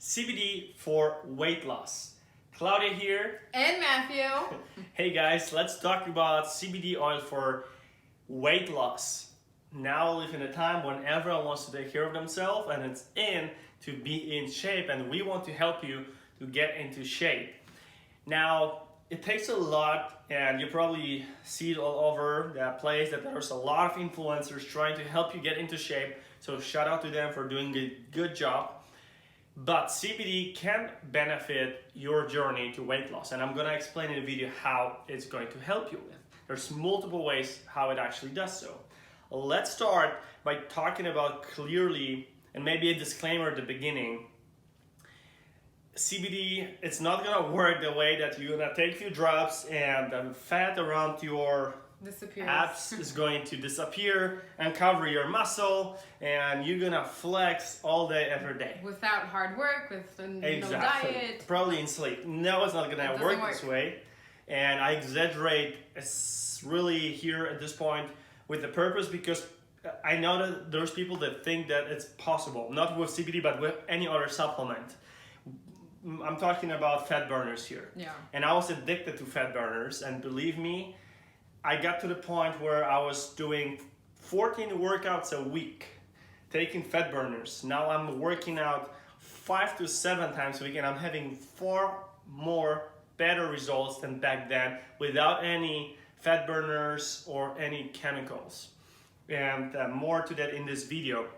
CBD for weight loss. Claudia here. And Matthew. Hey guys, let's talk about CBD oil for weight loss. Now we live in a time when everyone wants to take care of themselves and it's in to be in shape, and we want to help you to get into shape. Now, it takes a lot, and you probably see it all over the place that there's a lot of influencers trying to help you get into shape. So shout out to them for doing a good job. But CBD can benefit your journey to weight loss, and I'm gonna explain in the video how it's going to help you with. There's multiple ways how it actually does so. Let's start by talking about clearly, and maybe a disclaimer at the beginning. CBD, it's not gonna work the way that you're gonna take a few drops and the fat around your abs is going to disappear and cover your muscle, and you're gonna flex all day every day Without hard work, with no diet. Probably in sleep. No, it's not gonna work this way. And I exaggerate, it's really here at this point with the purpose, because I know that there's people that think that it's possible, not with CBD but with any other supplement. I'm talking about fat burners here. Yeah. And I was addicted to fat burners, and believe me, I got to the point where I was doing 14 workouts a week, taking fat burners. Now I'm working out 5 to 7 times a week, and I'm having far more better results than back then without any fat burners or any chemicals. And more to that in this video.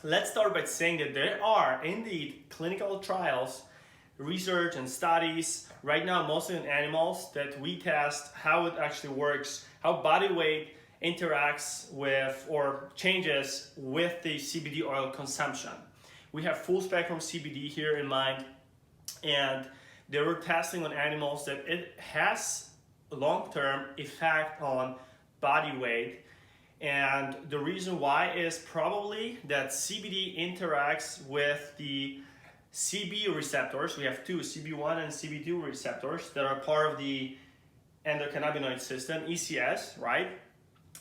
Let's start by saying that there are indeed clinical trials, research and studies right now, mostly in animals, that we test how it actually works, how body weight interacts with or changes with the CBD oil consumption. We have full spectrum CBD here in mind, and they were testing on animals that it has long-term effect on body weight. And the reason why is probably that CBD interacts with the CB receptors. We have two, CB1 and CB2 receptors, that are part of the endocannabinoid system, ECS, right?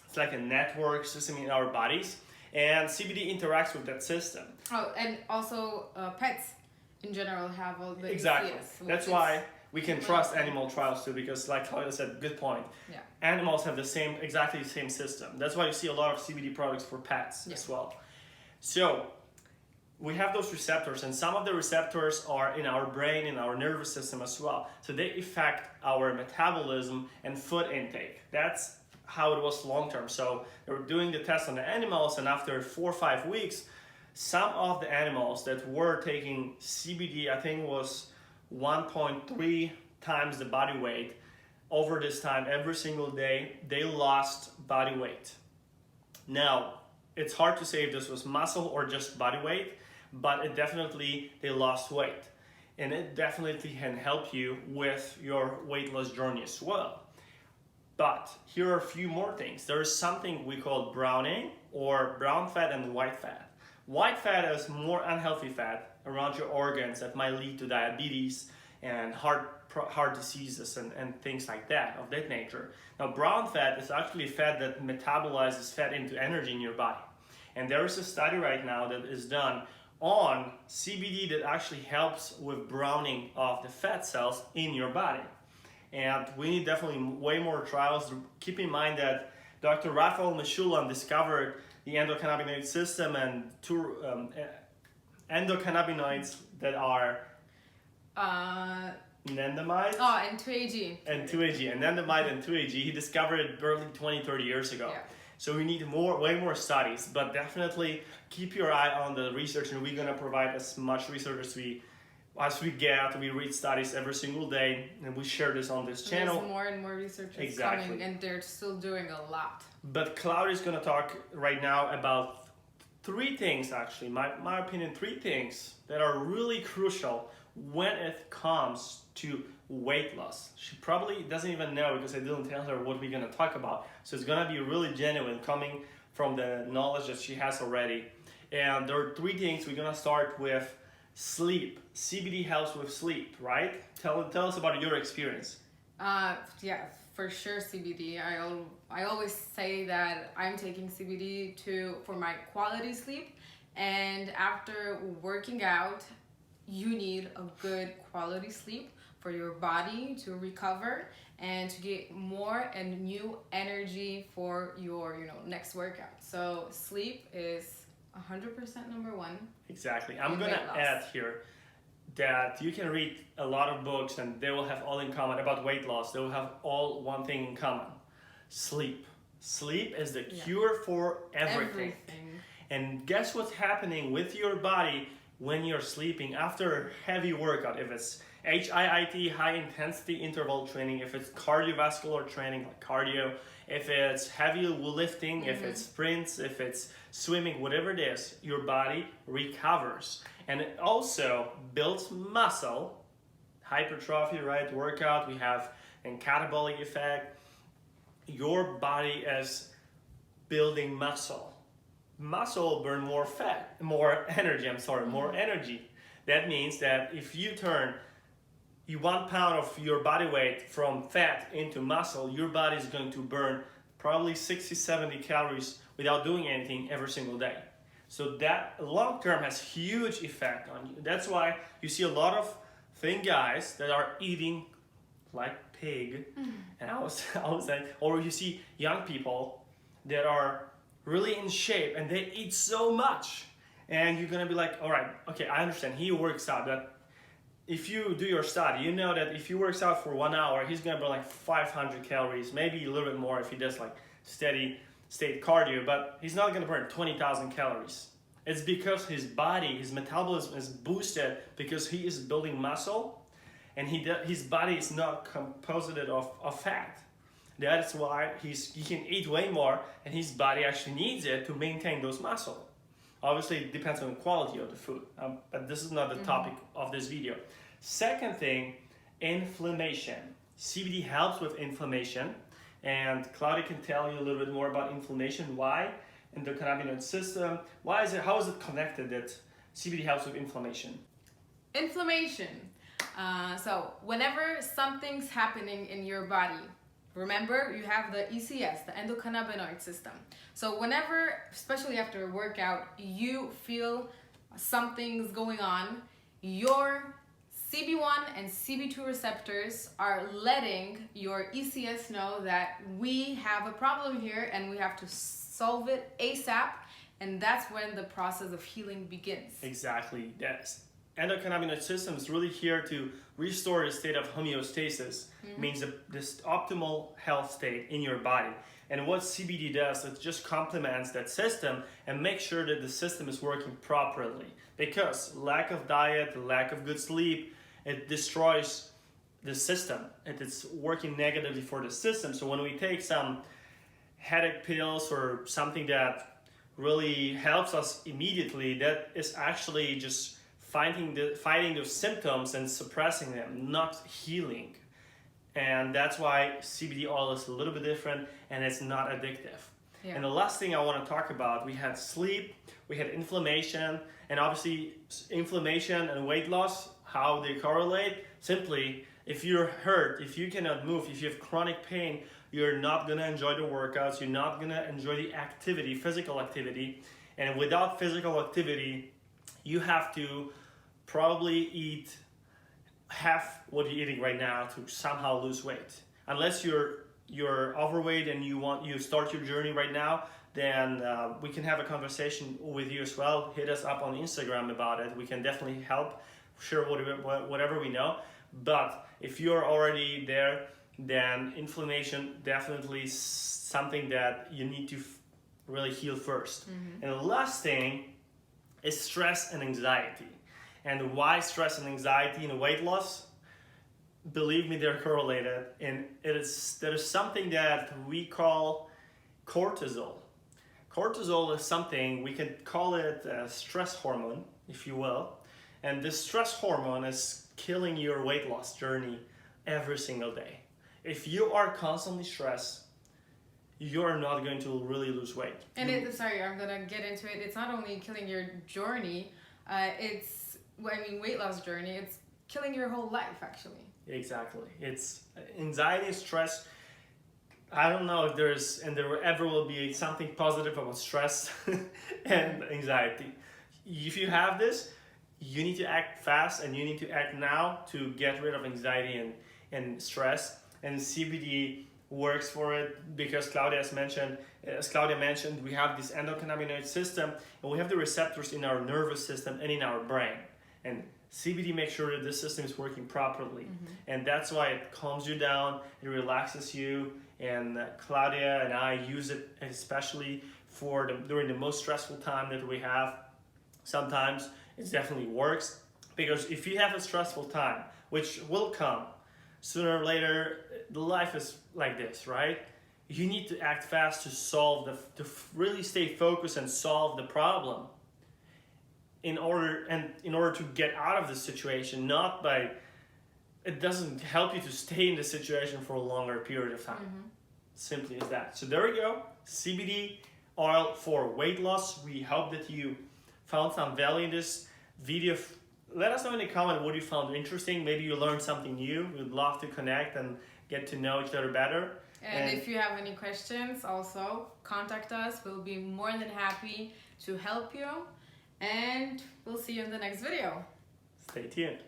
It's like a network system in our bodies, and CBD interacts with that system. Oh, and also pets in general have all the Exactly. ECS. That's why we can trust animal trials too, because like Claudia said, good point. Yeah. Animals have exactly the same system. That's why you see a lot of CBD products for pets as well. So we have those receptors, and some of the receptors are in our brain, in our nervous system as well. So they affect our metabolism and food intake. That's how it was long term. So they were doing the test on the animals, and after 4 or 5 weeks, some of the animals that were taking CBD, I think was 1.3 times the body weight over this time, every single day, they lost body weight. Now, it's hard to say if this was muscle or just body weight, but it definitely, they lost weight. And it definitely can help you with your weight loss journey as well. But here are a few more things. There is something we call browning, or brown fat and white fat. White fat is more unhealthy fat around your organs that might lead to diabetes and heart diseases and things like that, of that nature. Now, brown fat is actually fat that metabolizes fat into energy in your body. And there is a study right now that is done on CBD that actually helps with browning of the fat cells in your body. And we need definitely way more trials. Keep in mind that Dr. Raphael Mechoulam discovered the endocannabinoid system, and two endocannabinoids that are anandamide and 2-AG. and 2-AG, anandamide and 2-AG. He discovered it barely 20-30 years ago. Yeah. So we need way more studies, but definitely keep your eye on the research, and we're gonna provide as much research as we get. We read studies every single day, and we share this on this channel. There's more and more research is coming, and they're still doing a lot. But Claudia is gonna talk right now about 3 things, actually, my opinion, 3 things that are really crucial when it comes to weight loss. She probably doesn't even know, because I didn't tell her what we're gonna talk about. So it's gonna be really genuine, coming from the knowledge that she has already. And there are 3 things. We're gonna start with sleep. CBD helps with sleep, right? Tell us about your experience. Yeah, for sure CBD. I always say that I'm taking CBD for my quality sleep, and after working out, you need a good quality sleep for your body to recover and to get more and new energy for your next workout. So sleep is 100% number one. Exactly. I'm going to add here that you can read a lot of books and they will have all in common about weight loss. They will have all one thing in common: sleep. Sleep is the cure for everything. And guess what's happening with your body when you're sleeping after a heavy workout? If it's HIIT, high intensity interval training, if it's cardiovascular training like cardio, if it's heavy lifting, if it's sprints, if it's swimming, whatever it is, your body recovers. And it also builds muscle, hypertrophy, right? Workout, we have a catabolic effect. Your body is building muscle. Muscle burn more fat, more energy, more energy. That means that if you turn 1 pound of your body weight from fat into muscle, your body is going to burn probably 60-70 calories without doing anything every single day. So that long term has huge effect on you. That's why you see a lot of thin guys that are eating like pig. And I was like, or you see young people that are really in shape and they eat so much. And you're gonna be like, all right, okay, I understand, he works out, but if you do your study, you know that if he works out for 1 hour, he's gonna burn like 500 calories, maybe a little bit more if he does like steady state cardio, but he's not gonna burn 20,000 calories. It's because his body, his metabolism is boosted because he is building muscle, and his body is not composed of fat. That's why he can eat way more, and his body actually needs it to maintain those muscles. Obviously, it depends on the quality of the food, but this is not the topic of this video. Second thing, inflammation. CBD helps with inflammation, and Claudia can tell you a little bit more about inflammation. Why? Endocannabinoid system. How is it connected that CBD helps with inflammation? Inflammation. So whenever something's happening in your body, remember you have the ECS, the endocannabinoid system. So whenever, especially after a workout, you feel something's going on, your CB1 and CB2 receptors are letting your ECS know that we have a problem here and we have to solve it ASAP, and that's when the process of healing begins. Exactly. Yes. Endocannabinoid system is really here to restore a state of homeostasis, means this optimal health state in your body. And what CBD does, it just complements that system and makes sure that the system is working properly. Because lack of diet, lack of good sleep, it destroys the system. It's working negatively for the system. So when we take some headache pills or something that really helps us immediately, that is actually just fighting those symptoms and suppressing them, not healing. And that's why CBD oil is a little bit different and it's not addictive. Yeah. And the last thing I want to talk about, we had sleep, we had inflammation, and obviously inflammation and weight loss, how they correlate. Simply, if you're hurt, if you cannot move, if you have chronic pain, you're not going to enjoy the workouts, you're not going to enjoy the activity, physical activity. And without physical activity, you have to probably eat half what you're eating right now to somehow lose weight. Unless you're overweight and you start your journey right now, then we can have a conversation with you as well. Hit us up on Instagram about it. We can definitely help, share whatever we know. But if you're already there, then inflammation definitely is something that you need to really heal first. And the last thing is stress and anxiety. And why stress and anxiety and weight loss? Believe me, they're correlated. And there is something that we call cortisol. Cortisol is something, we can call it a stress hormone, if you will. And this stress hormone is killing your weight loss journey every single day. If you are constantly stressed, you're not going to really lose weight. And I'm gonna get into it. It's not only killing your journey, weight loss journey, it's killing your whole life actually. Exactly. It's anxiety, stress. I don't know if there ever will be something positive about stress and anxiety. If you have this, you need to act fast and you need to act now to get rid of anxiety and stress. And CBD works for it because as Claudia mentioned, we have this endocannabinoid system and we have the receptors in our nervous system and in our brain. And CBD makes sure that this system is working properly. And that's why it calms you down, it relaxes you. And Claudia and I use it especially during the most stressful time that we have. Sometimes it definitely works, because if you have a stressful time, which will come sooner or later, the life is like this, right? You need to act fast to really stay focused and solve the problem in order to get out of the situation. It doesn't help you to stay in the situation for a longer period of time. Simply as that. So there we go, CBD oil for weight loss. We hope that you found some value in this video. Let us know in the comment what you found interesting. Maybe you learned something new. We'd love to connect and get to know each other better. And if you have any questions, also contact us. We'll be more than happy to help you. And we'll see you in the next video. Stay tuned.